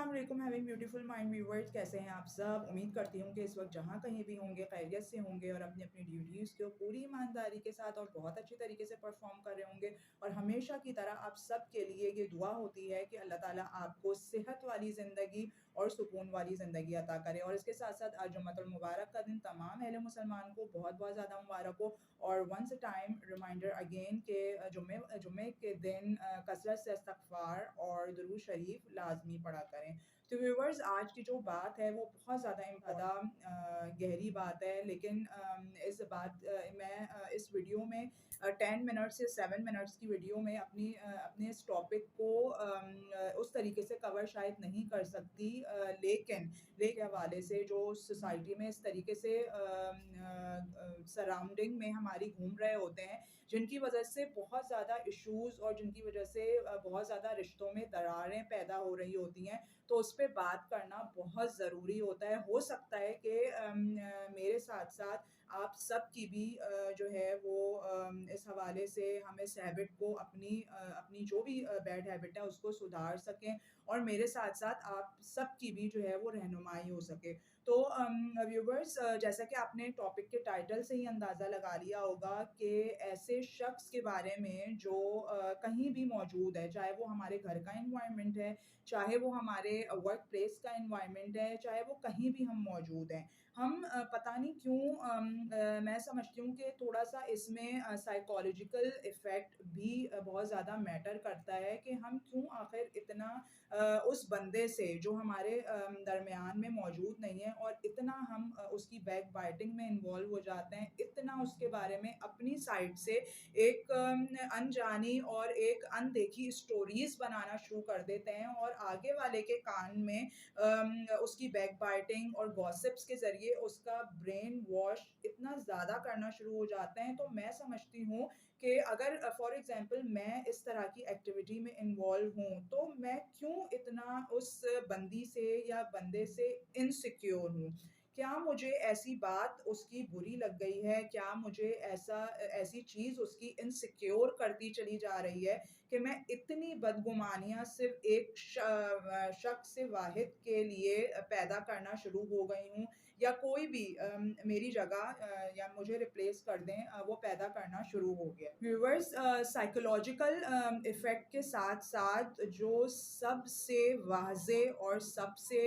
अस्सलाम वालेकुम having beautiful mind viewers, कैसे हैं आप सब। उम्मीद करती हूँ कि इस वक्त जहाँ कहीं भी होंगे खैरियत से होंगे और अपनी अपनी ड्यूटीज़ को पूरी ईमानदारी के साथ और बहुत अच्छी तरीके से परफॉर्म कर रहे होंगे। और हमेशा की तरह आप सब के लिए ये दुआ होती है कि अल्लाह ताला आपको सेहत वाली ज़िंदगी और सुकून वाली ज़िंदगी अता करे। और इसके साथ साथ आज जुम्मतुल मुबारक का दिन तमाम अहले मुसलमान को बहुत बहुत ज़्यादा मुबारक हो। और वंस टाइम रिमाइंडर अगेन के जुम्मे जुम्मे के दिन कसरत से इस्तगफार और दुरूद शरीफ लाजमी पढ़ा करें। तो व्यूवर्स, आज की जो बात है वो बहुत ज़्यादा गहरी बात है, लेकिन इस बात मैं इस वीडियो में 10 मिनट्स या 7 मिनट्स की वीडियो में अपने इस टॉपिक को उस तरीके से कवर शायद नहीं कर सकती, लेकिन के हवाले से जो सोसाइटी में इस तरीके से सराउंडिंग में हमारी घूम रहे होते हैं, जिनकी वजह से बहुत ज़्यादा इश्यूज़ और जिनकी वजह से बहुत ज़्यादा रिश्तों में दरारें पैदा हो रही होती हैं, तो उस पे बात करना बहुत ज़रूरी होता है। हो सकता है कि मेरे साथ-साथ आप सब की भी जो है वो इस हवाले से हम इस हैबिट को अपनी जो भी बैड हैबिट है उसको सुधार सकें और मेरे साथ-साथ आप सब की भी जो है वो रहनुमाई हो सके। तो व्यूअर्स, जैसा कि आपने टॉपिक के टाइटल से ही अंदाज़ा लगा लिया होगा कि ऐसे शख्स के बारे में जो कहीं भी मौजूद है, चाहे वो हमारे घर का एनवायरनमेंट है, चाहे वो हमारे वर्क प्लेस का एनवायरनमेंट है, चाहे वो कहीं भी हम मौजूद हैं। हम पता नहीं क्यों मैं समझती हूँ कि थोड़ा-सा इसमें साइकोलॉजिकल इफ़ेक्ट भी बहुत ज़्यादा मैटर करता है कि हम क्यों आखिर इतना उस बंदे से जो हमारे दरमियान में मौजूद नहीं है और इतना हम उसकी बैक बाइटिंग में इन्वॉल्व हो जाते हैं, इतना उसके बारे में अपनी साइड से एक अनजानी और एक अनदेखी स्टोरीज़ बनाना शुरू कर देते हैं और आगे वाले के कान में उसकी बैक बाइटिंग और गॉसिप्स के ज़रिए उसका ब्रेन वॉश इतना ज़्यादा करना शुरू हो जाते हैं। तो मैं समझती हूँ कि अगर फॉर एग्ज़ाम्पल मैं इस तरह की एक्टिविटी में इन्वॉल्व हूँ, तो मैं क्यों इतना उस बंदी से या बंदे से इनसिक्योर हूँ? क्या मुझे ऐसी बात उसकी बुरी लग गई है? क्या मुझे ऐसी चीज़ उसकी इनसिक्योर करती चली जा रही है कि मैं इतनी बदगुमानियाँ सिर्फ़ एक शख़्स वाहिद के लिए पैदा करना शुरू हो गई हूँ, या कोई भी मेरी जगह या मुझे रिप्लेस कर दें, वो पैदा करना शुरू हो गया। व्यूअर्स, साइकोलॉजिकल इफ़ेक्ट के साथ-साथ जो सबसे वाज़ेह और सबसे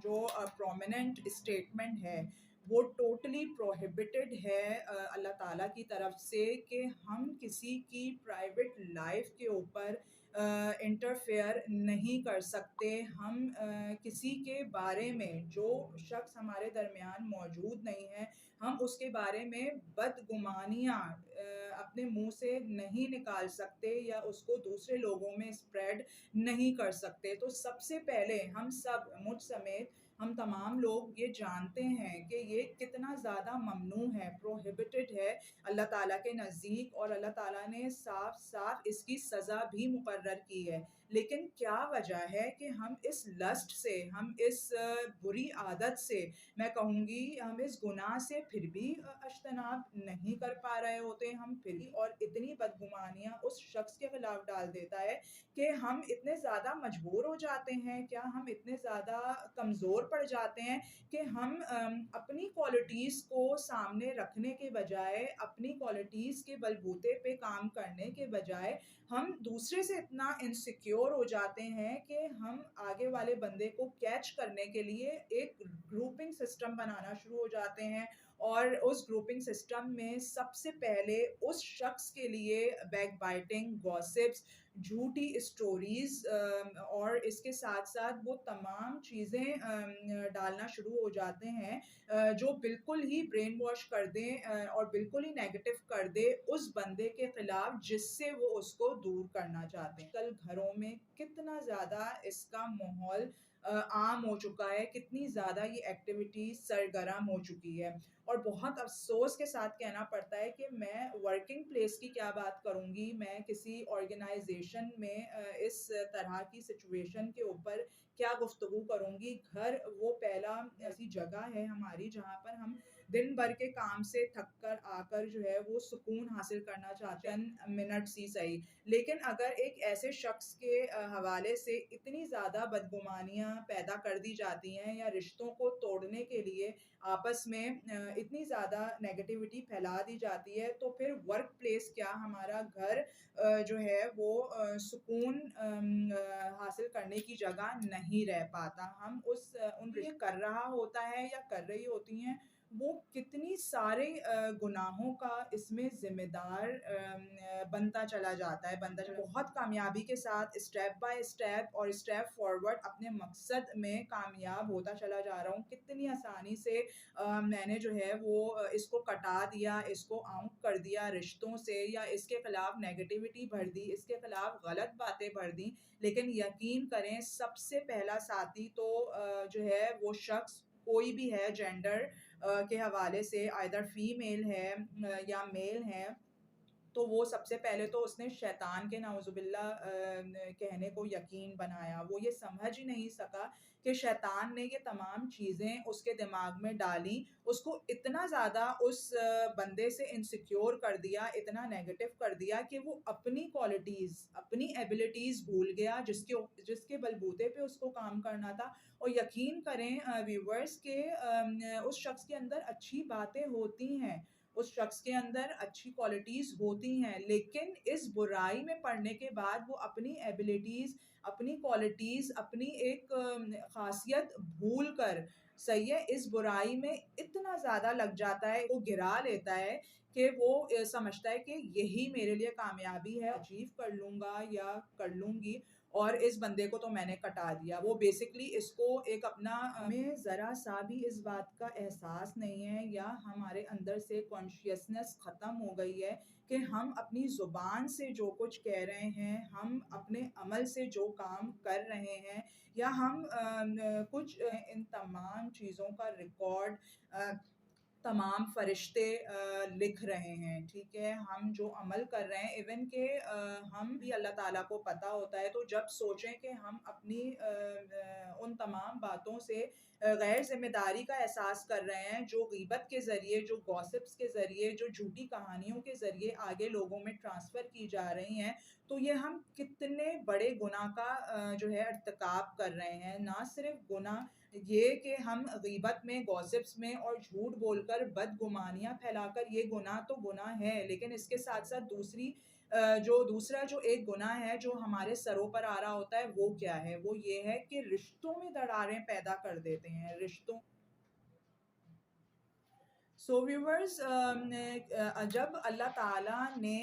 जो प्रोमिनेंट स्टेटमेंट है, वो टोटली प्रोहिबिटेड है अल्लाह ताला की तरफ से कि हम किसी की प्राइवेट लाइफ़ के ऊपर इंटरफेयर नहीं कर सकते। हम किसी के बारे में, जो शख़्स हमारे दरमियान मौजूद नहीं है, हम उसके बारे में बदगुमानियाँ अपने मुँह से नहीं निकाल सकते या उसको दूसरे लोगों में स्प्रेड नहीं कर सकते। तो सबसे पहले हम सब, मुझ समेत हम तमाम लोग ये जानते हैं कि ये कितना ज़्यादा ममनू है, प्रोहिबिटेड है अल्लाह ताला के नज़दीक, और अल्लाह ताला ने साफ-साफ इसकी सज़ा भी मुकर्रर की है। लेकिन क्या वजह है कि हम इस लस्ट से, हम इस बुरी आदत से, मैं कहूँगी हम इस गुनाह से फिर भी अज्तनाब नहीं कर पा रहे होते। हम फिर भी, और इतनी बदगुमानियाँ उस शख्स के खिलाफ डाल देता है कि हम इतने ज़्यादा मजबूर हो जाते हैं, क्या हम इतने ज़्यादा कमज़ोर पड़ जाते हैं कि हम अपनी क्वालिटीज़ को सामने रखने के बजाय, अपनी क्वालिटीज़ के बलबूते पे काम करने के बजाय, हम दूसरे से इतना इनसिक्योर हो जाते हैं कि हम आगे वाले बंदे को कैच करने के लिए एक ग्रुपिंग सिस्टम बनाना शुरू हो जाते हैं, और उस ग्रुपिंग सिस्टम में सबसे पहले उस शख्स के लिए बैकबाइटिंग, गॉसिप्स, झूठी स्टोरीज़ और इसके साथ-साथ वो तमाम चीज़ें डालना शुरू हो जाते हैं जो बिल्कुल ही ब्रेन वॉश कर दें और बिल्कुल ही नेगेटिव कर दे उस बंदे के खिलाफ जिससे वो उसको दूर करना चाहते हैं। कल घरों में कितना ज़्यादा इसका माहौल आम हो चुका है, कितनी ज़्यादा ये एक्टिविटी सरगर्म हो चुकी है, और बहुत अफ़सोस के साथ कहना पड़ता है कि मैं वर्किंग प्लेस की क्या बात करूँगी, मैं किसी ऑर्गेनाइज़ेशन में इस तरह की सिचुएशन के ऊपर क्या गुफ्तगू करूँगी। घर वो पहला ऐसी जगह है हमारी जहाँ पर हम दिन भर के काम से थक कर आकर जो है वो सुकून हासिल करना चाहते हैं, चंद मिनट्स ही सही। लेकिन अगर एक ऐसे शख्स के हवाले से इतनी ज़्यादा बदगुमानियाँ पैदा कर दी जाती हैं या रिश्तों को तोड़ने के लिए आपस में इतनी ज़्यादा नेगेटिविटी फैला दी जाती है, तो फिर वर्क प्लेस क्या, हमारा घर जो है वो सुकून हासिल करने की जगह नहीं रह पाता। हम उन ये कर रहा होता है या कर रही होती हैं, वो कितनी सारे गुनाहों का इसमें ज़िम्मेदार बनता चला जाता है, बहुत कामयाबी के साथ स्टेप बाय स्टेप और स्टेप फॉरवर्ड अपने मकसद में कामयाब होता चला जा रहा हूँ। कितनी आसानी से मैंने जो है वो इसको कटा दिया, इसको आउट कर दिया रिश्तों से, या इसके खिलाफ नेगेटिविटी भर दी, इसके खिलाफ गलत बातें भर दी। लेकिन यकीन करें, सबसे पहला साथी तो जो है वो शख्स कोई भी है, जेंडर के हवाले से आइदर फीमेल है या मेल है, तो वो सबसे पहले तो उसने शैतान के नाउज़ुबिल्ला कहने को यकीन बनाया। वो ये समझ ही नहीं सका कि शैतान ने ये तमाम चीज़ें उसके दिमाग में डाली, उसको इतना ज़्यादा उस बंदे से इनसिक्योर कर दिया, इतना नेगेटिव कर दिया कि वो अपनी क्वालिटीज़, अपनी एबिलिटीज़ भूल गया, जिसके बलबूते पे उसको काम करना था। और यकीन करें व्यूअर्स के उस शख्स के अंदर अच्छी बातें होती हैं, उस शख्स के अंदर अच्छी क्वालिटीज़ होती हैं, लेकिन इस बुराई में पड़ने के बाद वो अपनी एबिलिटीज़, अपनी क्वालिटीज़, अपनी एक ख़ासियत भूल कर, सही है, इस बुराई में इतना ज़्यादा लग जाता है, वो गिरा लेता है कि वो समझता है कि यही मेरे लिए कामयाबी है, अचीव कर लूँगा या कर लूँगी, और इस बंदे को तो मैंने कटा दिया। वो बेसिकली इसको एक अपना हमें ज़रा-सा भी इस बात का एहसास नहीं है, या हमारे अंदर से कॉन्शियसनेस ख़त्म हो गई है कि हम अपनी ज़ुबान से जो कुछ कह रहे हैं, हम अपने अमल से जो काम कर रहे हैं, या हम कुछ इन तमाम चीज़ों का रिकॉर्ड अ, तमाम फरिश्ते लिख रहे हैं, ठीक है? हम जो अमल कर रहे हैं, इवन के हम भी अल्लाह ताला को पता होता है, तो जब सोचें कि हम अपनी उन तमाम बातों से गैर ज़िम्मेदारी का एहसास कर रहे हैं, जो ग़ीबत के ज़रिए, जो गॉसिप्स के ज़रिए, जो झूठी कहानियों के ज़रिए आगे लोगों में ट्रांसफ़र की जा रही हैं, तो ये हम कितने बड़े गुनाह का जो है इर्तिकाब कर रहे हैं। ना सिर्फ़ गुनाह ये कि हम ग़ीबत में, गॉसिप्स में और झूठ बोलकर, बदगुमानियाँ फैलाकर, ये गुनाह तो गुनाह है, लेकिन इसके साथ-साथ दूसरा जो एक गुनाह है जो हमारे सरों पर आ रहा होता है, वो क्या है? वो ये है कि रिश्तों में दरारें पैदा कर देते हैं, रिश्तों सो व्यूअर्स जब अल्लाह ताला ने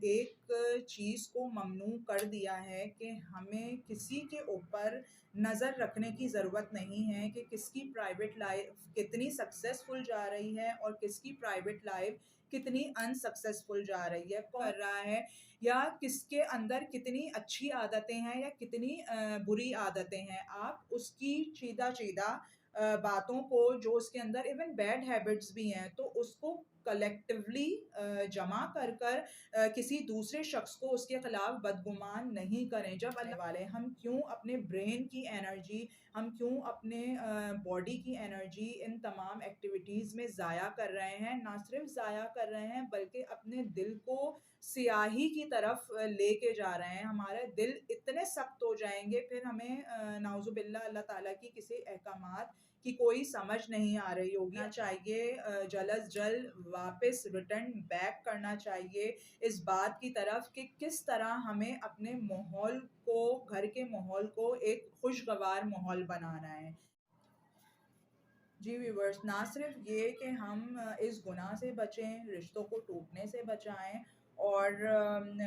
एक चीज़ को ममनू कर दिया है कि हमें किसी के ऊपर नज़र रखने की ज़रूरत नहीं है कि किसकी प्राइवेट लाइफ कितनी सक्सेसफुल जा रही है और किसकी प्राइवेट लाइफ कितनी अनसक्सेसफुल जा रही है, कौन कर रहा है, या किसके अंदर कितनी अच्छी आदतें हैं या कितनी बुरी आदतें हैं। आप उसकी चीदा-चीदा बातों को, जो उसके अंदर इवन बैड हैबिट्स भी हैं, तो उसको कलेक्टिवली जमा कर कर किसी दूसरे शख्स को उसके खिलाफ बदगुमान नहीं करें। जब अल्लाह वाले, हम क्यों अपने ब्रेन की एनर्जी, हम क्यों अपने बॉडी की एनर्जी इन तमाम एक्टिविटीज़ में ज़ाया कर रहे हैं, ना सिर्फ ज़ाया कर रहे हैं बल्कि अपने दिल को स्याही की तरफ लेके जा रहे हैं। हमारे दिल इतने सख्त हो जाएँगे, फिर हमें नाउज़ुबिल्लाह अल्लाह ताला की किसी अहकामात की कोई समझ नहीं आ रही होगी। ना चाहिए जल्द अज़ जल्द वापस रिटर्न बैक करना चाहिए इस बात की तरफ कि किस तरह हमें अपने माहौल को, घर के माहौल को एक खुशगवार माहौल बनाना है। जी व्यूअर्स, ना सिर्फ ये कि हम इस गुनाह से बचें, रिश्तों को टूटने से बचाएँ और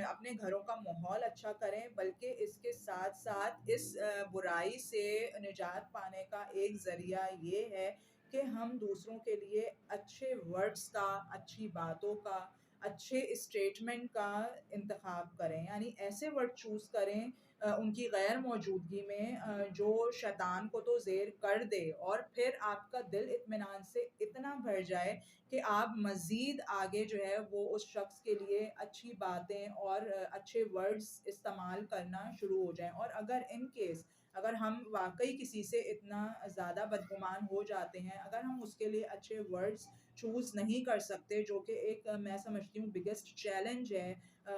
अपने घरों का माहौल अच्छा करें, बल्कि इसके साथ-साथ इस बुराई से निजात पाने का एक ज़रिया ये है कि हम दूसरों के लिए अच्छे वर्ड्स का, अच्छी बातों का, अच्छे स्टेटमेंट का इंतख़ाब करें। यानी ऐसे वर्ड चूज़ करें उनकी गैर मौजूदगी में, जो शैतान को तो ज़ेर कर दे और फिर आपका दिल इत्मीनान से इतना भर जाए कि आप मज़ीद आगे जो है वो उस शख्स के लिए अच्छी बातें और अच्छे वर्ड्स इस्तेमाल करना शुरू हो जाएँ। और अगर इन केस अगर हम वाक़ई किसी से इतना ज़्यादा बदगुमान हो जाते हैं, अगर हम उसके लिए अच्छे वर्ड्स चूज़ नहीं कर सकते, जो कि एक मैं समझती हूँ बिगेस्ट चैलेंज है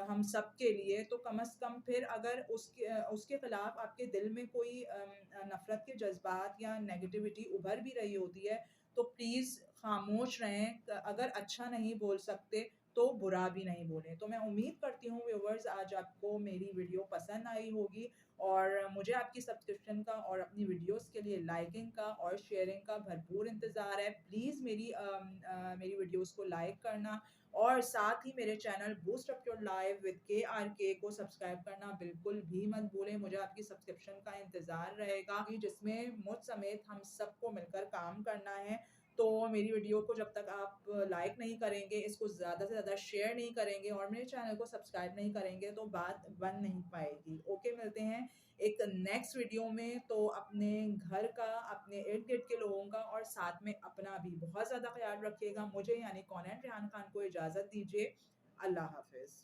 हम सब के लिए, तो कम से कम फिर अगर उसके खिलाफ आपके दिल में कोई नफ़रत के जज़्बात या नेगेटिविटी उभर भी रही होती है, तो प्लीज़ खामोश रहें। अगर अच्छा नहीं बोल सकते, तो बुरा भी नहीं बोलें। तो मैं उम्मीद करती हूँ व्यूअर्स आज आपको मेरी वीडियो पसंद आई होगी और मुझे आपकी सब्सक्रिप्शन का और अपनी वीडियोज़ के लिए लाइकिंग का और शेयरिंग का भरपूर इंतज़ार है। प्लीज़ मेरी वीडियोज़ को लाइक करना और साथ ही मेरे channel boost up your life with KRK को सब्सक्राइब करना बिल्कुल भी मत भूलें। मुझे आपकी सब्सक्रिप्शन का इंतज़ार रहेगा कि जिसमें मुझ समेत हम सबको मिलकर काम करना है। तो मेरी वीडियो को जब तक आप लाइक नहीं करेंगे, इसको ज़्यादा से ज़्यादा शेयर नहीं करेंगे और मेरे चैनल को सब्सक्राइब नहीं करेंगे, तो बात बन नहीं पाएगी। ओके, मिलते हैं एक नेक्स्ट वीडियो में। तो अपने घर का, अपने इर्द-गिर्द के लोगों का और साथ में अपना भी बहुत ज़्यादा ख़्याल रखिएगा। मुझे यानी कौनैन रेहान खान को इजाज़त दीजिए। अल्लाह हाफ़िज़।